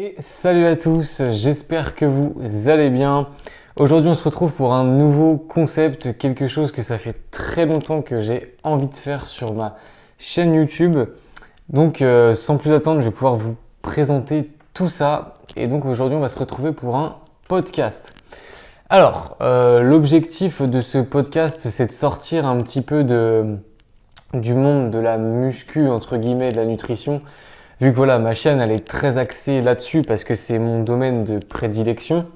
Et salut à tous, j'espère que vous allez bien. Aujourd'hui on se retrouve pour un nouveau concept, quelque chose que ça fait très longtemps que j'ai envie de faire sur ma chaîne YouTube. Donc sans plus attendre, je vais pouvoir vous présenter tout ça. Et donc aujourd'hui on va se retrouver pour un podcast. Alors l'objectif de ce podcast, c'est de sortir un petit peu du monde de la muscu, entre guillemets, de la nutrition. Vu que voilà, ma chaîne elle est très axée là-dessus parce que c'est mon domaine de prédilection.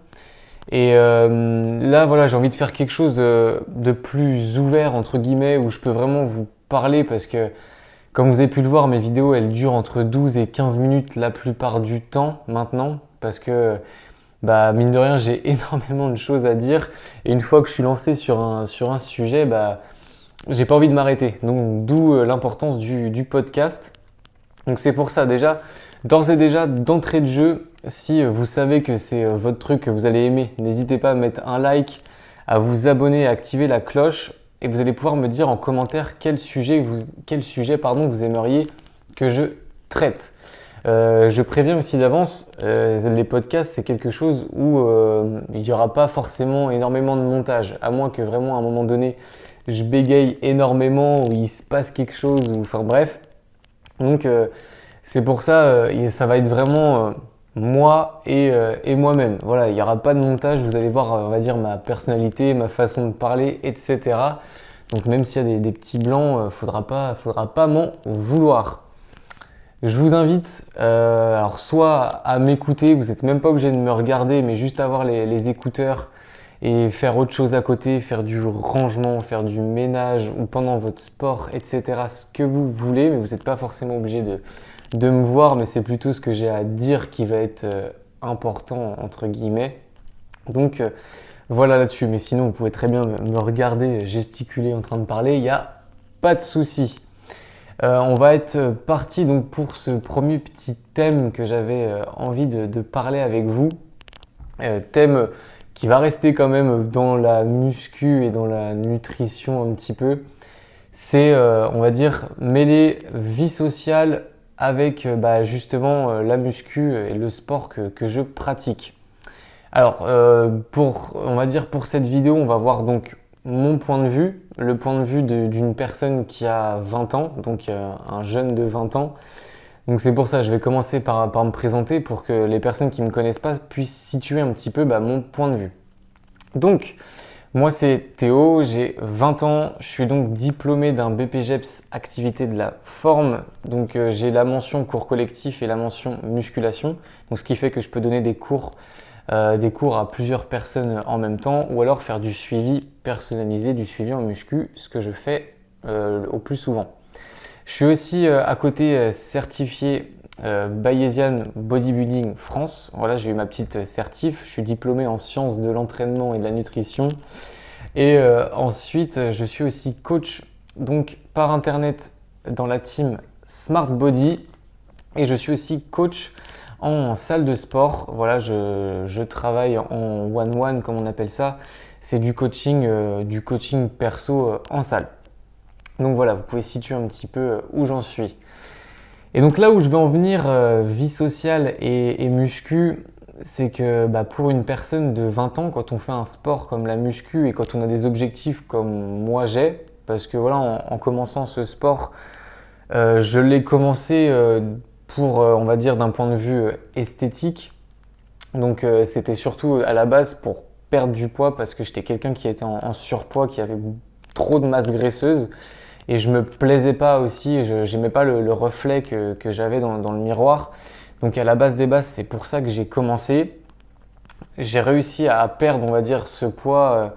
Et là voilà, j'ai envie de faire quelque chose de plus ouvert entre guillemets où je peux vraiment vous parler parce que comme vous avez pu le voir, mes vidéos elles durent entre 12 et 15 minutes la plupart du temps maintenant parce que bah mine de rien j'ai énormément de choses à dire et une fois que je suis lancé sur un sujet, bah j'ai pas envie de m'arrêter. Donc d'où l'importance du podcast. Donc c'est pour ça déjà, d'ores et déjà, d'entrée de jeu, si vous savez que c'est votre truc que vous allez aimer, n'hésitez pas à mettre un like, à vous abonner, à activer la cloche et vous allez pouvoir me dire en commentaire quel sujet vous aimeriez que je traite. Je préviens aussi d'avance, les podcasts c'est quelque chose où il n'y aura pas forcément énormément de montage, à moins que vraiment à un moment donné je bégaye énormément ou il se passe quelque chose, ou enfin bref. Donc c'est pour ça, ça va être vraiment moi et moi-même. Voilà, il n'y aura pas de montage, vous allez voir, on va dire, ma personnalité, ma façon de parler, etc. Donc même s'il y a des petits blancs, faudra pas m'en vouloir. Je vous invite alors soit à m'écouter, vous n'êtes même pas obligé de me regarder, mais juste avoir les écouteurs et faire autre chose à côté, faire du rangement, faire du ménage ou pendant votre sport, etc. Ce que vous voulez, mais vous n'êtes pas forcément obligé de me voir, mais c'est plutôt ce que j'ai à dire qui va être important, entre guillemets. Donc voilà là-dessus, mais sinon vous pouvez très bien me regarder gesticuler en train de parler, il n'y a pas de souci. On va être parti donc pour ce premier petit thème que j'avais envie de parler avec vous. Thème qui va rester quand même dans la muscu et dans la nutrition un petit peu. C'est, on va dire, mêler vie sociale avec justement la muscu et le sport que je pratique. Alors, on va dire pour cette vidéo, on va voir donc mon point de vue, le point de vue d'une personne qui a 20 ans, donc un jeune de 20 ans. Donc c'est pour ça, je vais commencer par me présenter pour que les personnes qui ne me connaissent pas puissent situer un petit peu mon point de vue. Donc, moi c'est Théo, j'ai 20 ans, je suis donc diplômé d'un BPGEPS activité de la forme. Donc j'ai la mention cours collectif et la mention musculation. Donc ce qui fait que je peux donner des cours à plusieurs personnes en même temps ou alors faire du suivi personnalisé, du suivi en muscu, ce que je fais au plus souvent. Je suis aussi à côté certifié Bayesian Bodybuilding France. Voilà, j'ai eu ma petite certif. Je suis diplômé en sciences de l'entraînement et de la nutrition. Et ensuite, je suis aussi coach donc par internet dans la team Smart Body. Et je suis aussi coach en salle de sport. Voilà, je travaille en one-one comme on appelle ça. C'est du coaching perso en salle. Donc voilà, vous pouvez situer un petit peu où j'en suis. Et donc là où je vais en venir, vie sociale et muscu, c'est que pour une personne de 20 ans, quand on fait un sport comme la muscu et quand on a des objectifs comme moi j'ai, parce que voilà, en commençant ce sport, je l'ai commencé pour, on va dire, d'un point de vue esthétique. Donc c'était surtout à la base pour perdre du poids parce que j'étais quelqu'un qui était en surpoids, qui avait trop de masse graisseuse. Et je me plaisais pas aussi, je n'aimais pas le reflet que j'avais dans le miroir. Donc à la base des bases, c'est pour ça que j'ai commencé. J'ai réussi à perdre, on va dire, ce poids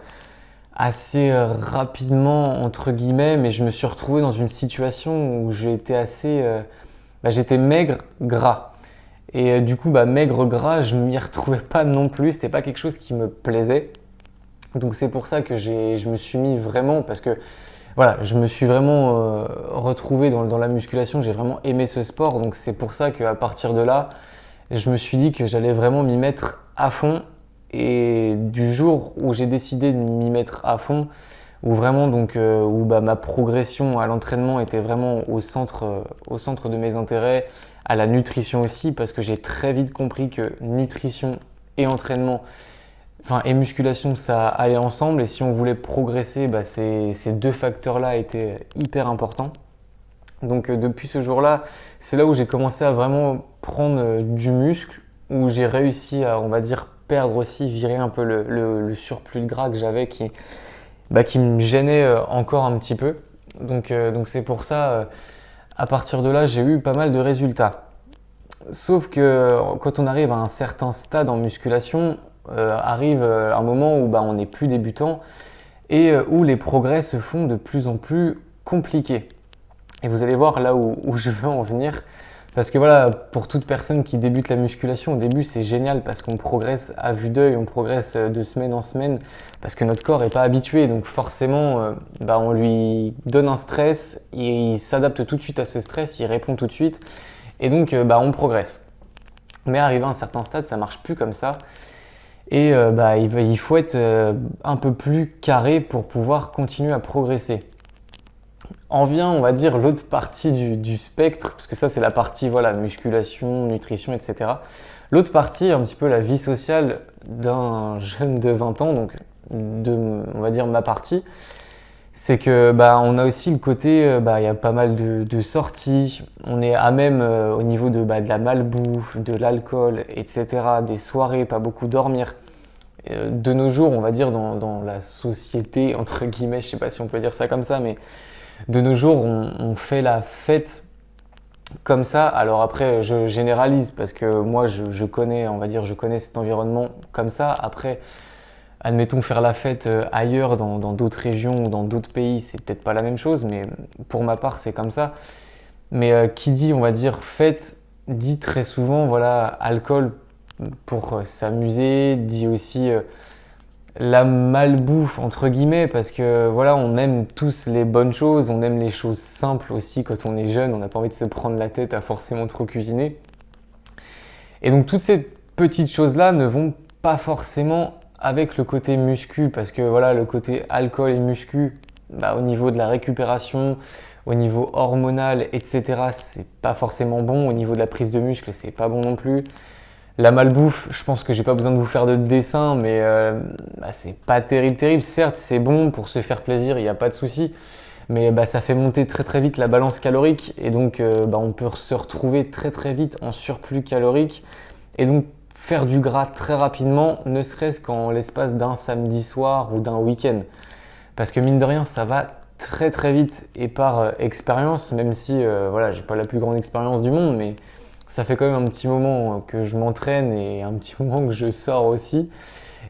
assez rapidement, entre guillemets, mais je me suis retrouvé dans une situation où j'étais maigre, gras. Et du coup, maigre, gras, je m'y retrouvais pas non plus, c'était pas quelque chose qui me plaisait. Donc c'est pour ça que je me suis mis vraiment, parce que voilà, je me suis vraiment retrouvé dans la musculation, j'ai vraiment aimé ce sport, donc c'est pour ça qu'à partir de là, je me suis dit que j'allais vraiment m'y mettre à fond. Et du jour où j'ai décidé de m'y mettre à fond, où vraiment où ma progression à l'entraînement était vraiment au centre de mes intérêts, à la nutrition aussi, parce que j'ai très vite compris que nutrition et entraînement, enfin et musculation, ça allait ensemble, et si on voulait progresser, ces deux facteurs-là étaient hyper importants. Donc depuis ce jour-là, c'est là où j'ai commencé à vraiment prendre du muscle, où j'ai réussi à, on va dire, perdre aussi, virer un peu le surplus de gras que j'avais qui me gênait encore un petit peu. Donc c'est pour ça, à partir de là, j'ai eu pas mal de résultats. Sauf que quand on arrive à un certain stade en musculation, arrive un moment où on n'est plus débutant et où les progrès se font de plus en plus compliqués. Et vous allez voir là où je veux en venir. Parce que voilà, pour toute personne qui débute la musculation, au début c'est génial parce qu'on progresse à vue d'œil, on progresse de semaine en semaine parce que notre corps n'est pas habitué. Donc forcément, on lui donne un stress, et il s'adapte tout de suite à ce stress, il répond tout de suite. Et donc on progresse. Mais arrivé à un certain stade, ça marche plus comme ça. Et il faut être un peu plus carré pour pouvoir continuer à progresser. En vient, on va dire, l'autre partie du spectre, parce que ça c'est la partie musculation, nutrition, etc. L'autre partie, un petit peu la vie sociale d'un jeune de 20 ans, donc on va dire ma partie, c'est que on a aussi le côté, il y a pas mal de sorties, on est à même au niveau de la malbouffe, de l'alcool, etc., des soirées, pas beaucoup dormir. De nos jours, on va dire dans la société, entre guillemets, je sais pas si on peut dire ça comme ça, mais de nos jours, on fait la fête comme ça. Alors après, je généralise parce que moi, je connais, on va dire, je connais cet environnement comme ça. Après, admettons faire la fête ailleurs, dans d'autres régions ou dans d'autres pays, c'est peut-être pas la même chose, mais pour ma part, c'est comme ça. Mais qui dit, on va dire, fête, dit très souvent, voilà, alcool pour s'amuser, dit aussi la malbouffe entre guillemets, parce que voilà, on aime tous les bonnes choses, on aime les choses simples aussi quand on est jeune, on n'a pas envie de se prendre la tête à forcément trop cuisiner. Et donc toutes ces petites choses-là ne vont pas forcément avec le côté muscu, parce que voilà, le côté alcool et muscu, au niveau de la récupération, au niveau hormonal, etc., c'est pas forcément bon. Au niveau de la prise de muscle, c'est pas bon non plus. La malbouffe, je pense que j'ai pas besoin de vous faire de dessin, mais c'est pas terrible. Certes, c'est bon pour se faire plaisir, il n'y a pas de souci, mais ça fait monter très très vite la balance calorique, et donc on peut se retrouver très très vite en surplus calorique, et donc faire du gras très rapidement, ne serait-ce qu'en l'espace d'un samedi soir ou d'un week-end. Parce que mine de rien, ça va très très vite, et par expérience, même si j'ai pas la plus grande expérience du monde, mais ça fait quand même un petit moment que je m'entraîne et un petit moment que je sors aussi.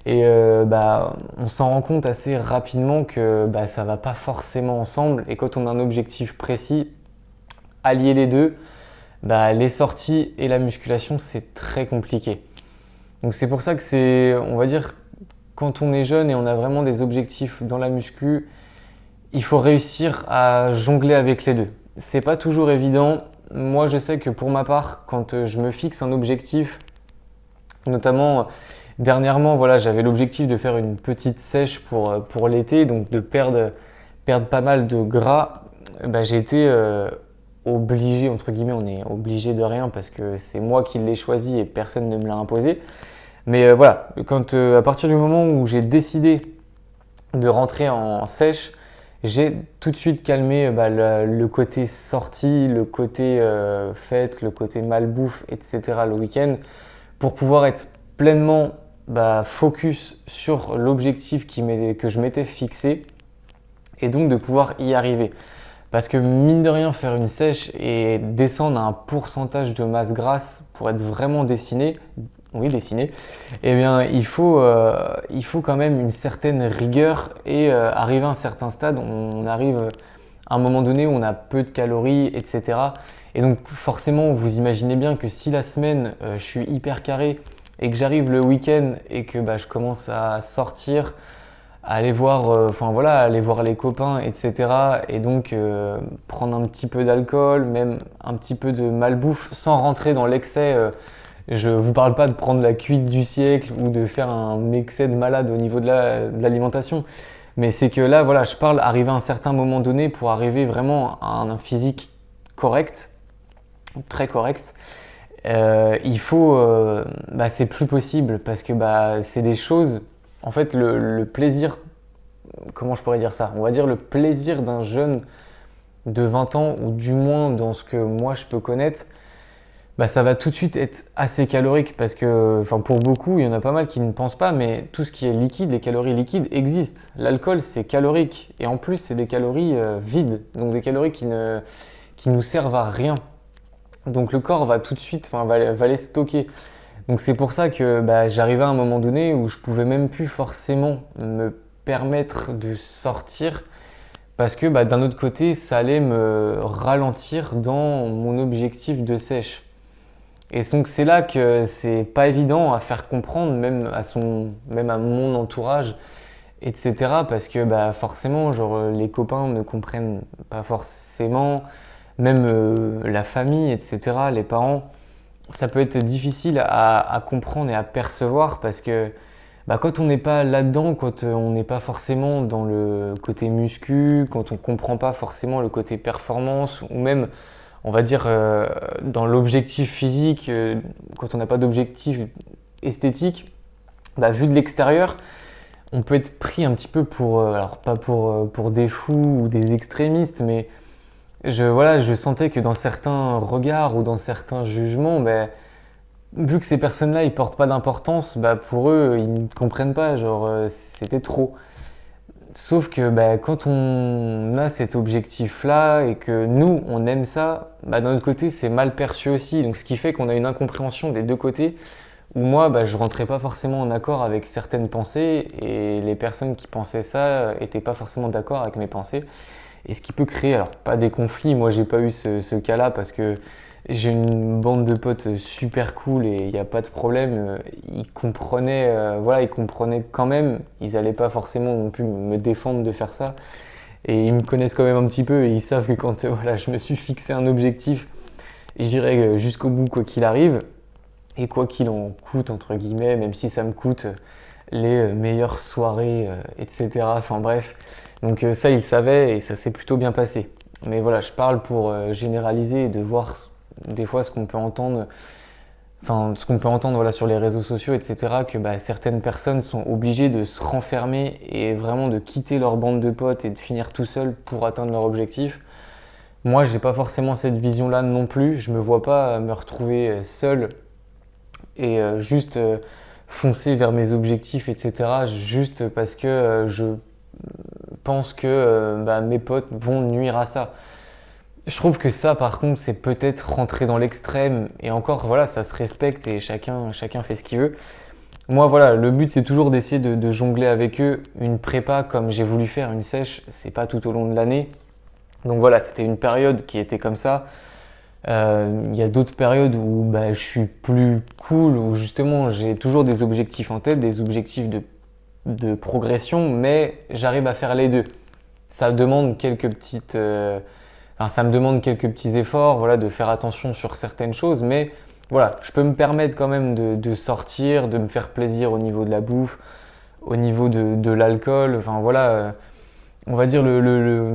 Et on s'en rend compte assez rapidement que ça va pas forcément ensemble. Et quand on a un objectif précis, allier les deux, les sorties et la musculation, c'est très compliqué. Donc c'est pour ça que c'est, on va dire, quand on est jeune et on a vraiment des objectifs dans la muscu, il faut réussir à jongler avec les deux. C'est pas toujours évident. Moi, je sais que pour ma part, quand je me fixe un objectif, notamment dernièrement, j'avais l'objectif de faire une petite sèche pour l'été, donc de perdre pas mal de gras. J'ai été obligé, entre guillemets, on est obligé de rien parce que c'est moi qui l'ai choisi et personne ne me l'a imposé. Mais à partir du moment où j'ai décidé de rentrer en sèche, j'ai tout de suite calmé le côté sortie, le côté fête, le côté malbouffe, etc. le week-end, pour pouvoir être pleinement focus sur l'objectif que je m'étais fixé, et donc de pouvoir y arriver. Parce que mine de rien, faire une sèche et descendre à un pourcentage de masse grasse pour être vraiment dessiné, eh bien il faut quand même une certaine rigueur, et arriver à un certain stade, on arrive à un moment donné où on a peu de calories, etc. Et donc forcément, vous imaginez bien que si la semaine, je suis hyper carré et que j'arrive le week-end et que je commence à sortir, à aller voir, aller voir les copains, etc. Et donc prendre un petit peu d'alcool, même un petit peu de malbouffe, sans rentrer dans l'excès. Je vous parle pas de prendre la cuite du siècle ou de faire un excès de malade au niveau de l'alimentation. Mais c'est que là, voilà, je parle arriver à un certain moment donné pour arriver vraiment à un physique correct, très correct. Il faut, c'est plus possible parce que c'est des choses. En fait, le plaisir, comment je pourrais dire ça? On va dire le plaisir d'un jeune de 20 ans, ou du moins dans ce que moi je peux connaître, ça va tout de suite être assez calorique parce que, enfin, pour beaucoup, il y en a pas mal qui ne pensent pas, mais tout ce qui est liquide, les calories liquides existent. L'alcool, c'est calorique et en plus, c'est des calories vides, donc des calories qui nous servent à rien. Donc le corps va tout de suite, va les stocker. Donc c'est pour ça que j'arrivais à un moment donné où je pouvais même plus forcément me permettre de sortir parce que d'un autre côté, ça allait me ralentir dans mon objectif de sèche. Et donc c'est là que c'est pas évident à faire comprendre, même à mon entourage, etc. Parce que forcément, genre les copains ne comprennent pas forcément, même la famille, etc. Les parents, ça peut être difficile à comprendre et à percevoir parce que quand on n'est pas là-dedans, quand on n'est pas forcément dans le côté muscu, quand on comprend pas forcément le côté performance ou même on va dire dans l'objectif physique, quand on n'a pas d'objectif esthétique, vu de l'extérieur, on peut être pris un petit peu pour, alors pas pour des fous ou des extrémistes, mais je sentais que dans certains regards ou dans certains jugements, vu que ces personnes-là, ils portent pas d'importance, pour eux, ils ne comprennent pas, genre c'était trop. Sauf que quand on a cet objectif-là et que nous, on aime ça, d'un autre côté, c'est mal perçu aussi. Donc ce qui fait qu'on a une incompréhension des deux côtés, où moi, je rentrais pas forcément en accord avec certaines pensées et les personnes qui pensaient ça étaient pas forcément d'accord avec mes pensées. Et ce qui peut créer, alors pas des conflits, moi j'ai pas eu ce cas-là parce que j'ai une bande de potes super cool et il n'y a pas de problème. Ils comprenaient, ils comprenaient quand même. Ils n'allaient pas forcément non plus me défendre de faire ça. Et ils me connaissent quand même un petit peu et ils savent que quand je me suis fixé un objectif, j'irai jusqu'au bout quoi qu'il arrive. Et quoi qu'il en coûte, entre guillemets, même si ça me coûte les meilleures soirées, etc. Enfin bref. Donc ça, ils savaient et ça s'est plutôt bien passé. Mais voilà, je parle pour généraliser et de voir des fois ce qu'on peut entendre, sur les réseaux sociaux, etc., que certaines personnes sont obligées de se renfermer et vraiment de quitter leur bande de potes et de finir tout seul pour atteindre leur objectif. Moi, j'ai pas forcément cette vision-là non plus. Je me vois pas me retrouver seul et juste foncer vers mes objectifs, etc., juste parce que je pense que mes potes vont nuire à ça. Je trouve que ça, par contre, c'est peut-être rentrer dans l'extrême. Et encore, voilà, ça se respecte et chacun fait ce qu'il veut. Moi, voilà, le but, c'est toujours d'essayer de jongler avec eux. Une prépa, comme j'ai voulu faire une sèche, c'est pas tout au long de l'année. Donc voilà, c'était une période qui était comme ça. Il y a d'autres périodes où je suis plus cool, où justement, j'ai toujours des objectifs en tête, des objectifs de progression, mais j'arrive à faire les deux. Ça demande quelques petites... ça me demande quelques petits efforts, voilà, de faire attention sur certaines choses, mais voilà, je peux me permettre quand même de sortir, de me faire plaisir au niveau de la bouffe, au niveau de l'alcool. Enfin voilà, on va dire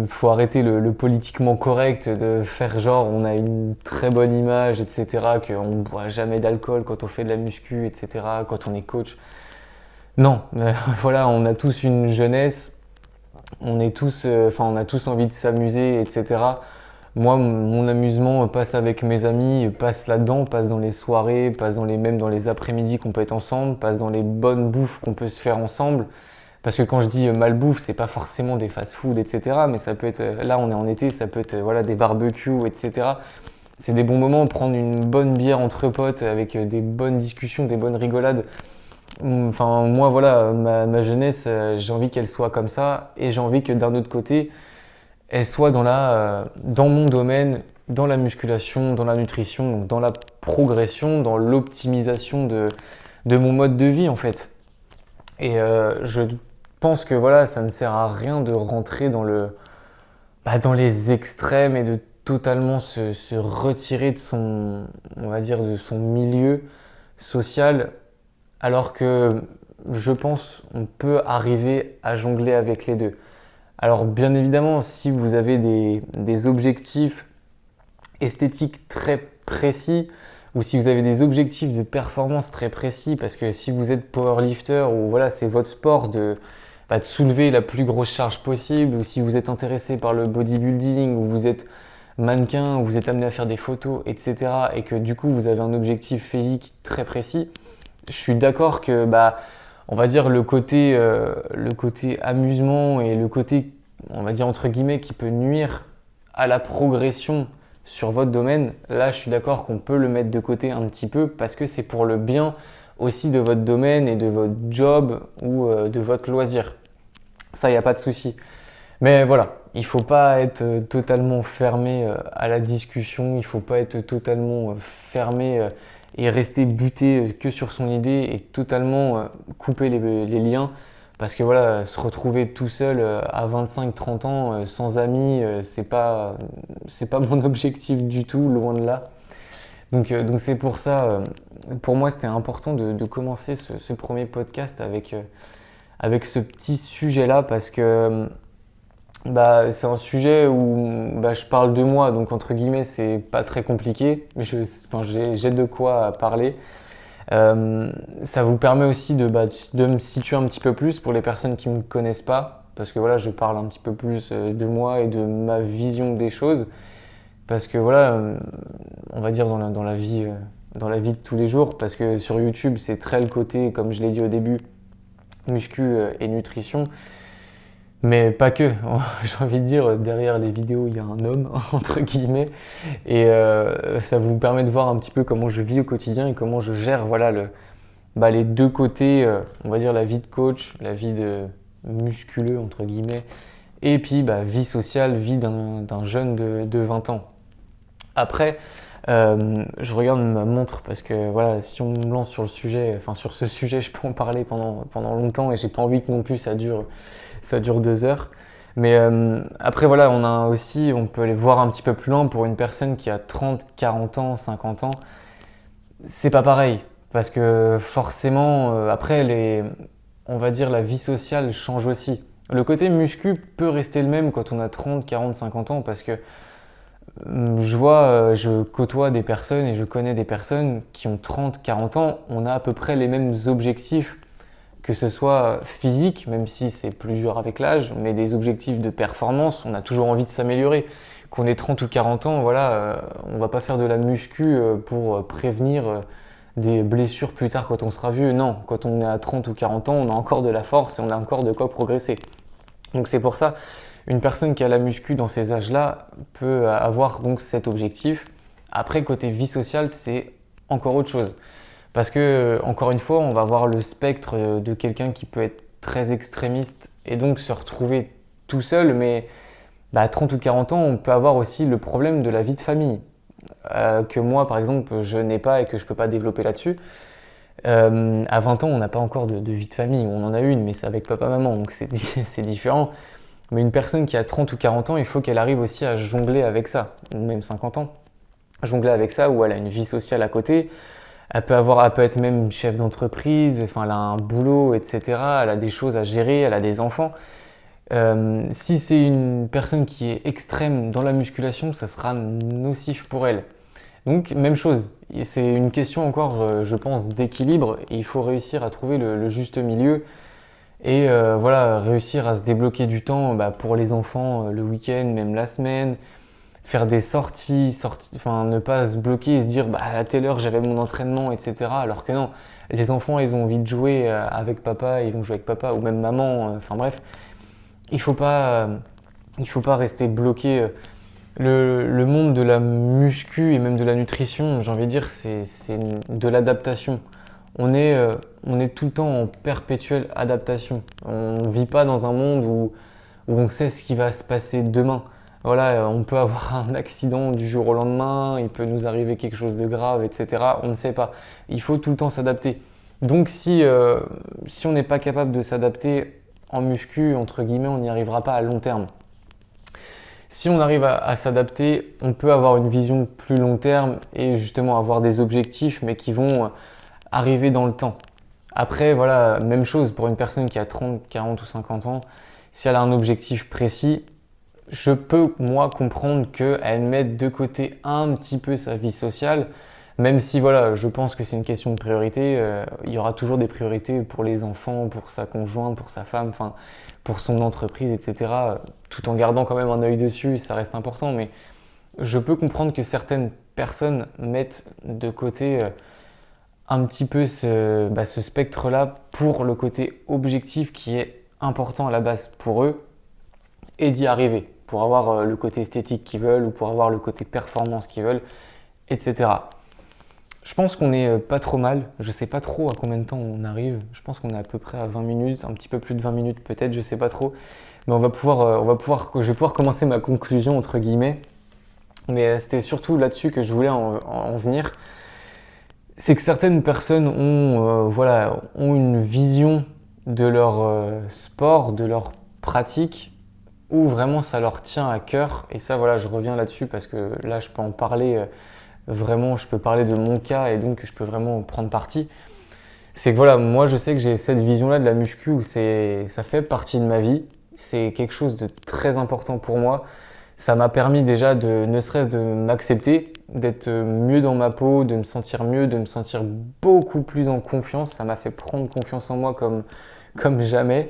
faut arrêter le politiquement correct de faire genre on a une très bonne image, etc. Qu'on ne boit jamais d'alcool quand on fait de la muscu, etc. Quand on est coach. Non, voilà, on a tous une jeunesse, on a tous envie de s'amuser, etc. Moi, mon amusement passe avec mes amis, passe là-dedans, passe dans les soirées, passe même dans les après-midi qu'on peut être ensemble, passe dans les bonnes bouffes qu'on peut se faire ensemble. Parce que quand je dis malbouffe, c'est pas forcément des fast-food, etc. Mais ça peut être, là on est en été, ça peut être des barbecues, etc. C'est des bons moments, prendre une bonne bière entre potes avec des bonnes discussions, des bonnes rigolades. Enfin, moi, voilà, ma jeunesse, j'ai envie qu'elle soit comme ça et j'ai envie que d'un autre côté, elle soit dans mon domaine, dans la musculation, dans la nutrition, donc dans la progression, dans l'optimisation de mon mode de vie en fait. Et je pense que voilà, ça ne sert à rien de rentrer dans les extrêmes et de totalement se retirer de son, on va dire, de son milieu social, alors que je pense, on peut arriver à jongler avec les deux. Alors bien évidemment, si vous avez des objectifs esthétiques très précis ou si vous avez des objectifs de performance très précis, parce que si vous êtes powerlifter ou voilà, c'est votre sport de soulever la plus grosse charge possible, ou si vous êtes intéressé par le bodybuilding, ou vous êtes mannequin, ou vous êtes amené à faire des photos, etc., et que du coup vous avez un objectif physique très précis, je suis d'accord que on va dire le côté amusement et le côté, on va dire entre guillemets, qui peut nuire à la progression sur votre domaine, là je suis d'accord qu'on peut le mettre de côté un petit peu parce que c'est pour le bien aussi de votre domaine et de votre job ou de votre loisir. Ça, il n'y a pas de souci. Mais voilà, il ne faut pas être totalement fermé à la discussion, il ne faut pas être totalement fermé et rester buté que sur son idée et totalement couper les liens. Parce que voilà, se retrouver tout seul à 25-30 ans sans amis, c'est pas mon objectif du tout, loin de là. Donc c'est pour ça, pour moi c'était important de commencer ce premier podcast avec ce petit sujet-là parce que c'est un sujet où je parle de moi, donc entre guillemets c'est pas très compliqué, j'ai de quoi parler. Ça vous permet aussi de me situer un petit peu plus pour les personnes qui ne me connaissent pas, parce que voilà, je parle un petit peu plus de moi et de ma vision des choses, parce que voilà, on va dire dans la vie de tous les jours, parce que sur YouTube c'est très le côté, comme je l'ai dit au début, muscu et nutrition. Mais pas que, j'ai envie de dire, derrière les vidéos, il y a un homme, entre guillemets, et ça vous permet de voir un petit peu comment je vis au quotidien et comment je gère voilà, les deux côtés, on va dire la vie de coach, la vie de musculeux, entre guillemets, et puis vie sociale, vie d'un jeune de 20 ans. Après, je regarde ma montre parce que voilà, si on me lance sur ce sujet, je peux en parler pendant longtemps et j'ai pas envie que non plus ça dure 2 heures. Mais après voilà, on peut aller voir un petit peu plus loin pour une personne qui a 30, 40 ans, 50 ans. C'est pas pareil parce que forcément, après on va dire la vie sociale change aussi. Le côté muscu peut rester le même quand on a 30, 40, 50 ans parce que je côtoie des personnes et je connais des personnes qui ont 30, 40 ans, on a à peu près les mêmes objectifs, que ce soit physique, même si c'est plus dur avec l'âge, mais des objectifs de performance, on a toujours envie de s'améliorer. Qu'on ait 30 ou 40 ans, voilà, on va pas faire de la muscu pour prévenir des blessures plus tard quand on sera vieux. Non, quand on est à 30 ou 40 ans, on a encore de la force et on a encore de quoi progresser. Donc c'est pour ça, une personne qui a la muscu dans ces âges-là peut avoir donc cet objectif. Après, côté vie sociale, c'est encore autre chose. Parce que, encore une fois, on va voir le spectre de quelqu'un qui peut être très extrémiste et donc se retrouver tout seul, mais à 30 ou 40 ans, on peut avoir aussi le problème de la vie de famille, que moi, par exemple, je n'ai pas et que je ne peux pas développer là-dessus. À 20 ans, on n'a pas encore de vie de famille, on en a une, mais c'est avec papa-maman, donc c'est différent. Mais une personne qui a 30 ou 40 ans, il faut qu'elle arrive aussi à jongler avec ça, ou même 50 ans, jongler avec ça, où elle a une vie sociale à côté. Elle peut être même chef d'entreprise, elle a un boulot, etc. Elle a des choses à gérer, elle a des enfants. Si c'est une personne qui est extrême dans la musculation, ça sera nocif pour elle. Donc, même chose. C'est une question encore, je pense, d'équilibre. Et il faut réussir à trouver le juste milieu. Et voilà, réussir à se débloquer du temps pour les enfants le week-end, même la semaine. Faire des sorties, ne pas se bloquer et se dire à telle heure j'avais mon entraînement, etc. Alors que non, les enfants ils ont envie de jouer avec papa, ils vont jouer avec papa ou même maman, bref. Il faut pas rester bloqué. Le monde de la muscu et même de la nutrition, j'ai envie de dire, c'est de l'adaptation. On est tout le temps en perpétuelle adaptation. On ne vit pas dans un monde où on sait ce qui va se passer demain. Voilà, on peut avoir un accident du jour au lendemain, il peut nous arriver quelque chose de grave, etc. On ne sait pas. Il faut tout le temps s'adapter. Donc si on n'est pas capable de s'adapter en muscu, entre guillemets, on n'y arrivera pas à long terme. Si on arrive à s'adapter, on peut avoir une vision plus long terme et justement avoir des objectifs, mais qui vont arriver dans le temps. Après, voilà, même chose pour une personne qui a 30, 40 ou 50 ans, si elle a un objectif précis, je peux, moi, comprendre qu'elle mette de côté un petit peu sa vie sociale, même si, voilà, je pense que c'est une question de priorité. Il y aura toujours des priorités pour les enfants, pour sa conjointe, pour sa femme, enfin, pour son entreprise, etc. Tout en gardant quand même un œil dessus, ça reste important. Mais je peux comprendre que certaines personnes mettent de côté un petit peu ce spectre-là pour le côté objectif qui est important à la base pour eux et d'y arriver, pour avoir le côté esthétique qu'ils veulent ou pour avoir le côté performance qu'ils veulent, etc. Je pense qu'on est pas trop mal. Je sais pas trop à combien de temps on arrive. Je pense qu'on est à peu près à 20 minutes, un petit peu plus de 20 minutes peut-être, je sais pas trop. Mais je vais pouvoir commencer ma conclusion entre guillemets. Mais c'était surtout là-dessus que je voulais en venir. C'est que certaines personnes ont une vision de leur sport, de leur pratique, où vraiment ça leur tient à cœur. Et ça, voilà, je reviens là-dessus parce que là, je peux en parler vraiment, je peux parler de mon cas et donc je peux vraiment prendre parti. C'est que voilà, moi je sais que j'ai cette vision-là de la muscu où ça fait partie de ma vie. C'est quelque chose de très important pour moi. Ça m'a permis déjà ne serait-ce de m'accepter, d'être mieux dans ma peau, de me sentir mieux, de me sentir beaucoup plus en confiance. Ça m'a fait prendre confiance en moi comme jamais.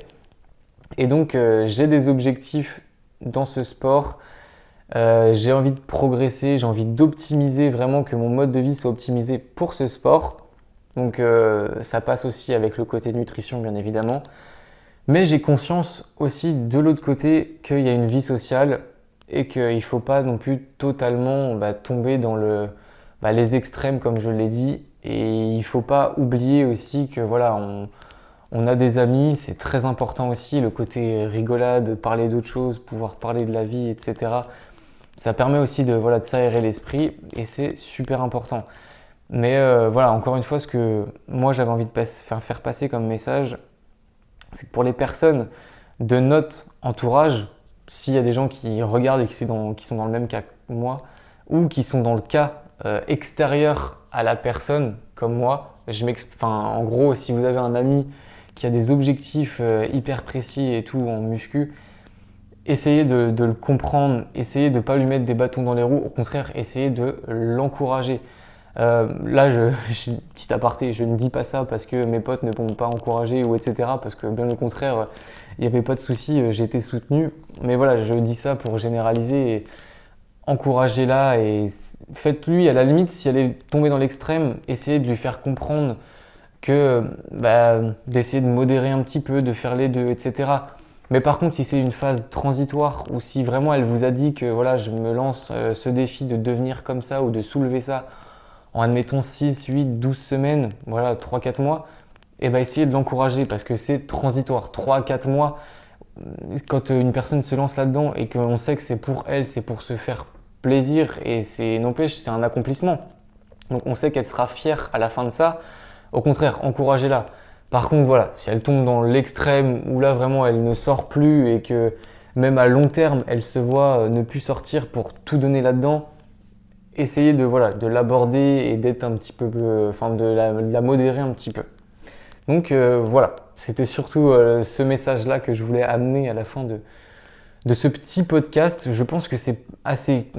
Et donc j'ai des objectifs dans ce sport. J'ai envie de progresser, j'ai envie d'optimiser vraiment que mon mode de vie soit optimisé pour ce sport. Donc ça passe aussi avec le côté nutrition bien évidemment. Mais j'ai conscience aussi de l'autre côté qu'il y a une vie sociale et qu'il ne faut pas non plus totalement tomber dans les extrêmes comme je l'ai dit. Et il ne faut pas oublier aussi que voilà, on a des amis, c'est très important aussi, le côté rigolade, parler d'autres choses, pouvoir parler de la vie, etc. Ça permet aussi de s'aérer l'esprit et c'est super important. Mais voilà, encore une fois, ce que moi j'avais envie de faire passer comme message, c'est que pour les personnes de notre entourage, s'il y a des gens qui regardent et qui sont dans le même cas que moi, ou qui sont dans le cas extérieur à la personne comme moi, en gros, si vous avez un ami qui a des objectifs hyper précis et tout en muscu, essayez de le comprendre, essayez de ne pas lui mettre des bâtons dans les roues, au contraire, essayez de l'encourager. Là, petit aparté, je ne dis pas ça parce que mes potes ne m'ont pas encouragé ou etc. Parce que bien au contraire, il n'y avait pas de souci, j'étais soutenu. Mais voilà, je dis ça pour généraliser et encouragez-la et faites-lui, à la limite, si elle est tombée dans l'extrême, essayez de lui faire comprendre que d'essayer de modérer un petit peu, de faire les deux, etc. Mais par contre, si c'est une phase transitoire ou si vraiment elle vous a dit que voilà, je me lance ce défi de devenir comme ça ou de soulever ça en admettons 6, 8, 12 semaines, voilà, 3-4 mois, et essayez de l'encourager parce que c'est transitoire. 3-4 mois, quand une personne se lance là-dedans et qu'on sait que c'est pour elle, c'est pour se faire plaisir et n'empêche, c'est un accomplissement. Donc on sait qu'elle sera fière à la fin de ça. Au contraire, encouragez-la. Par contre, voilà, si elle tombe dans l'extrême où là vraiment elle ne sort plus et que même à long terme elle se voit ne plus sortir pour tout donner là-dedans, essayez de l'aborder et d'être un petit peu, de la modérer un petit peu. Donc voilà, c'était surtout ce message-là que je voulais amener à la fin de ce petit podcast. Je pense que c'est assez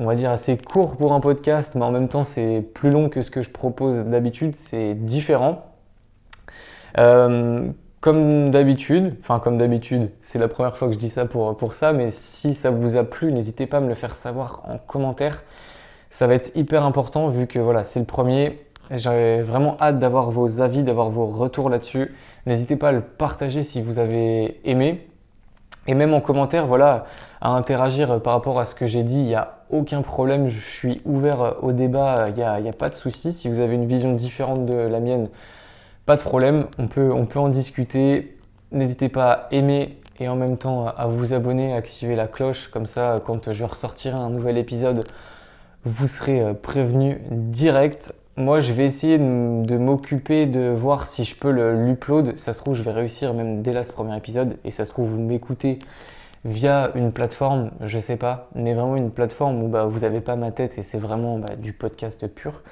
court pour un podcast, mais en même temps c'est plus long que ce que je propose d'habitude, c'est différent. Comme d'habitude, c'est la première fois que je dis ça pour ça, mais si ça vous a plu, n'hésitez pas à me le faire savoir en commentaire. Ça va être hyper important vu que voilà, c'est le premier. J'ai vraiment hâte d'avoir vos avis, d'avoir vos retours là-dessus. N'hésitez pas à le partager si vous avez aimé. Et même en commentaire, voilà, à interagir par rapport à ce que j'ai dit. Il n'y a aucun problème, je suis ouvert au débat, il n'y a pas de souci. Si vous avez une vision différente de la mienne, pas de problème, on peut en discuter. N'hésitez pas à aimer et en même temps à vous abonner, à activer la cloche. Comme ça, quand je ressortirai un nouvel épisode, vous serez prévenu direct. Moi, je vais essayer de m'occuper de voir si je peux l'upload. Ça se trouve, je vais réussir même dès là ce premier épisode. Et ça se trouve, vous m'écoutez via une plateforme, je sais pas, mais vraiment une plateforme où vous n'avez pas ma tête et c'est vraiment du podcast pur.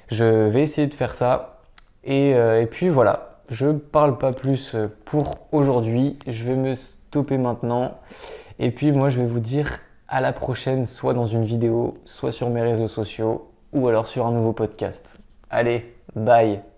Je vais essayer de faire ça. Et puis voilà, je parle pas plus pour aujourd'hui. Je vais me stopper maintenant. Et puis moi, je vais vous dire à la prochaine, soit dans une vidéo, soit sur mes réseaux sociaux, ou alors sur un nouveau podcast. Allez, bye!